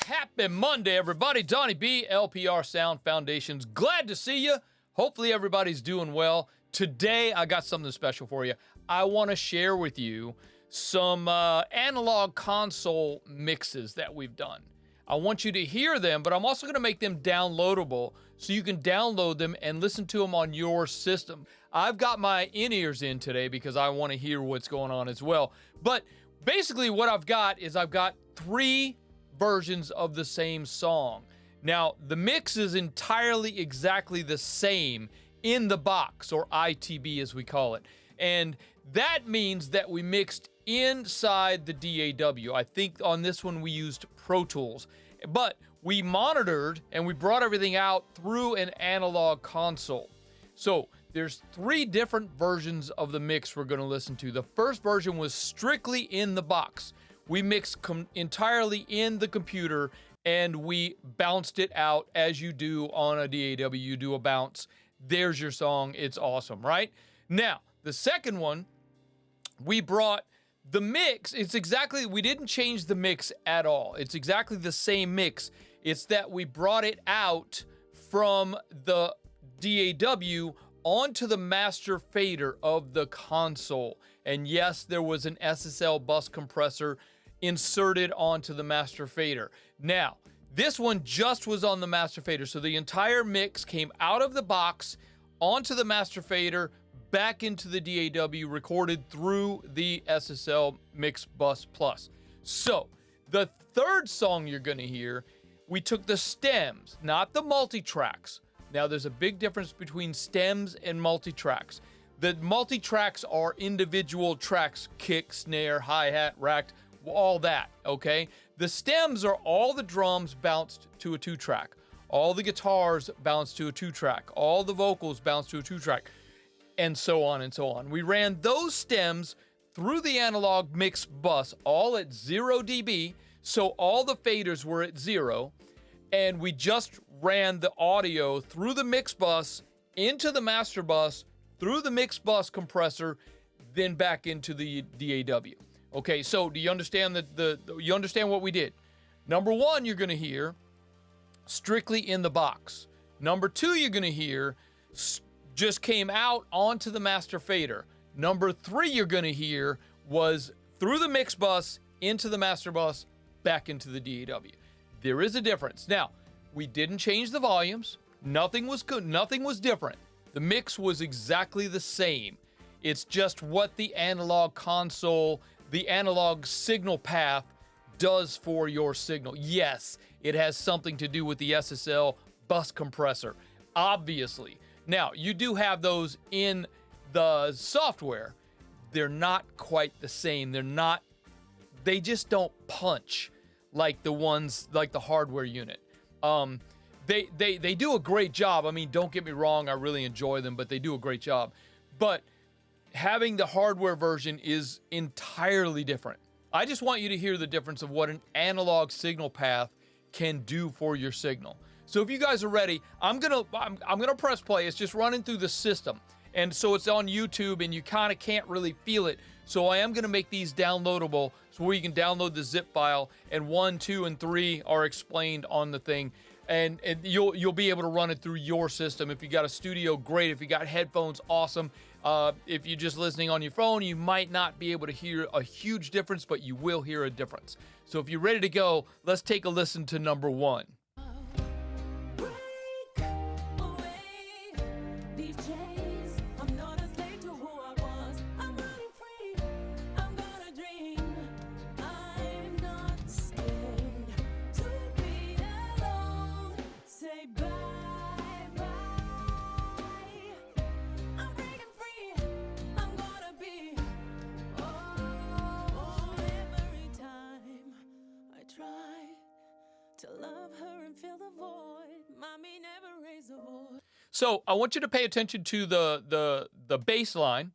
Happy Monday, everybody. Donnie B, LPR Sound Foundations. Glad to see you. Hopefully everybody's doing well. Today, I got something special for you. I want to share with you some analog console mixes that we've done. I want you to hear them, but I'm also going to make them downloadable so you can download them and listen to them on your system. I've got my in-ears in today because I want to hear what's going on as well. But basically what I've got is I've got 3 versions of the same song. Now, the mix is entirely exactly the same in the box, or ITB as we call it. And that means that we mixed inside the DAW. I think on this one we used Pro Tools. But we monitored and we brought everything out through an analog console. So there's 3 different versions of the mix we're going to listen to. The first version was strictly in the box. We mixed entirely in the computer and we bounced it out as you do on a DAW. You do a bounce. There's your song. It's awesome, right? Now, the second one, we brought the mix. We didn't change the mix at all. It's exactly the same mix. It's that we brought it out from the DAW onto the master fader of the console. And yes, there was an SSL bus compressor inserted onto the master fader. Now, this one just was on the master fader, so the entire mix came out of the box onto the master fader, back into the DAW, recorded through the SSL Mix Bus Plus. So, the third song you're going to hear, we took the stems, not the multi-tracks. Now, there's a big difference between stems and multi-tracks. The multi-tracks are individual tracks, kick, snare, hi-hat, racked, all that, okay? The stems are all the drums bounced to a 2-track. All the guitars bounced to a 2-track. All the vocals bounced to a 2-track. And so on and so on. We ran those stems through the analog mix bus, all at 0 dB, so all the faders were at 0, and we just ran the audio through the mix bus, into the master bus, through the mix bus compressor, then back into the DAW. Okay, so do you understand you understand what we did? Number 1, you're going to hear strictly in the box. Number 2, you're going to hear just came out onto the master fader. Number 3, you're going to hear was through the mix bus, into the master bus, back into the DAW. There is a difference. Now, we didn't change the volumes. Nothing was good. Nothing was different. The mix was exactly the same. It's just what the analog console, the analog signal path does for your signal. Yes, it has something to do with the SSL bus compressor, obviously. Now, you do have those in the software. They're not quite the same. They just don't punch like the ones, like the hardware unit. They do a great job. I mean, don't get me wrong, I really enjoy them, but they do a great job. But having the hardware version is entirely different. I just want you to hear the difference of what an analog signal path can do for your signal. So if you guys are ready, I'm gonna press play. It's just running through the system. And so it's on YouTube and you kind of can't really feel it. So I am gonna make these downloadable so where you can download the zip file, and 1, 2, and 3 are explained on the thing. And you'll be able to run it through your system. If you got a studio, great. If you got headphones, awesome. If you're just listening on your phone, you might not be able to hear a huge difference, but you will hear a difference. So if you're ready to go, let's take a listen to number 1. So I want you to pay attention to the bass line.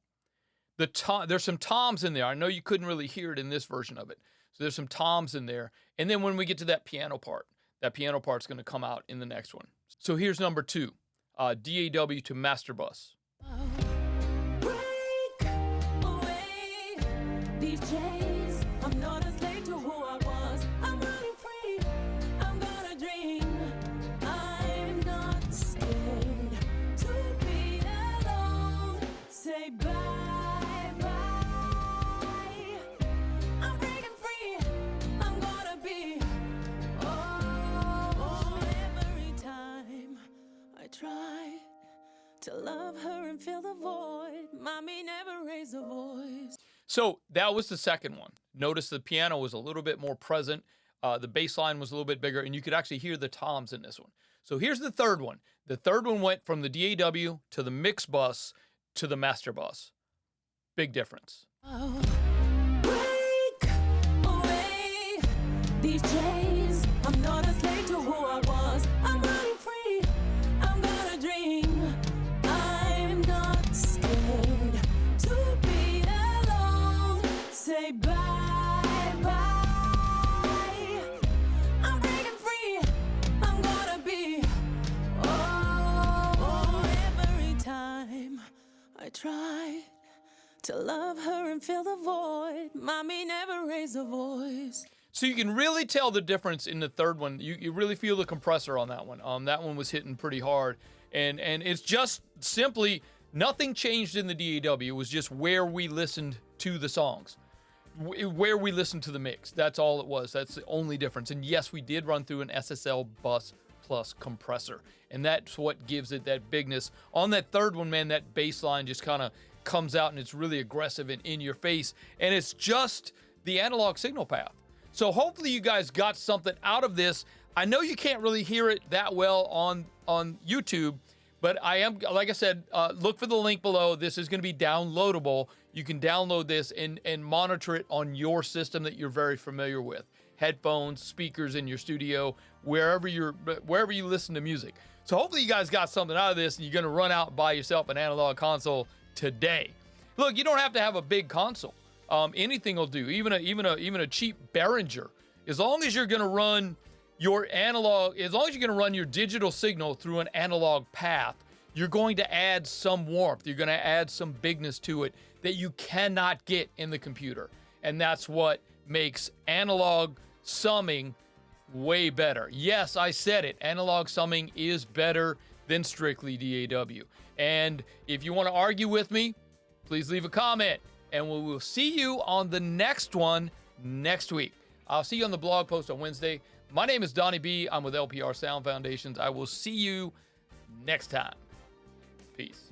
There's some toms in there. I know you couldn't really hear it in this version of it. So there's some toms in there. And then when we get to that piano part's going to come out in the next one. So here's number 2, DAW to master bus. Break away these chains. I'm not a slave to who I was. I'm running free. to love her and fill the void. Mommy never raised a voice. So that was the second one. Notice the piano was a little bit more present. The bass line was a little bit bigger, and you could actually hear the toms in this one. So here's the third one. The third one went from the DAW to the mix bus to the master bus. Big difference. Oh, break away these chains. I'm not a slave to who I was. I'm running free. I'm gonna dream. I'm not scared to be alone. Say bye bye. I'm breaking free. I'm gonna be. Oh, every time I tried to love her and fill the void. Mommy never raised a voice. So you can really tell the difference in the third one. You really feel the compressor on that one. That one was hitting pretty hard. And it's just simply nothing changed in the DAW. It was just where we listened to the songs, where we listened to the mix. That's all it was. That's the only difference. And yes, we did run through an SSL bus plus compressor. And that's what gives it that bigness. On that third one, man, that bass line just kind of comes out and it's really aggressive and in your face. And it's just the analog signal path. So hopefully you guys got something out of this. I know you can't really hear it that well on YouTube, but I am, like I said, look for the link below. This is going to be downloadable. You can download this and monitor it on your system that you're very familiar with. Headphones, speakers in your studio, wherever you listen to music. So hopefully you guys got something out of this and you're going to run out and buy yourself an analog console today. Look, you don't have to have a big console. Anything will do, even a cheap Behringer. As long as you're going to run your analog, as long as you're going to run your digital signal through an analog path, you're going to add some warmth. You're going to add some bigness to it that you cannot get in the computer. And that's what makes analog summing way better. Yes, I said it. Analog summing is better than strictly DAW. And if you want to argue with me, please leave a comment. And we will see you on the next one next week. I'll see you on the blog post on Wednesday. My name is Donnie B. I'm with LPR Sound Foundations. I will see you next time. Peace.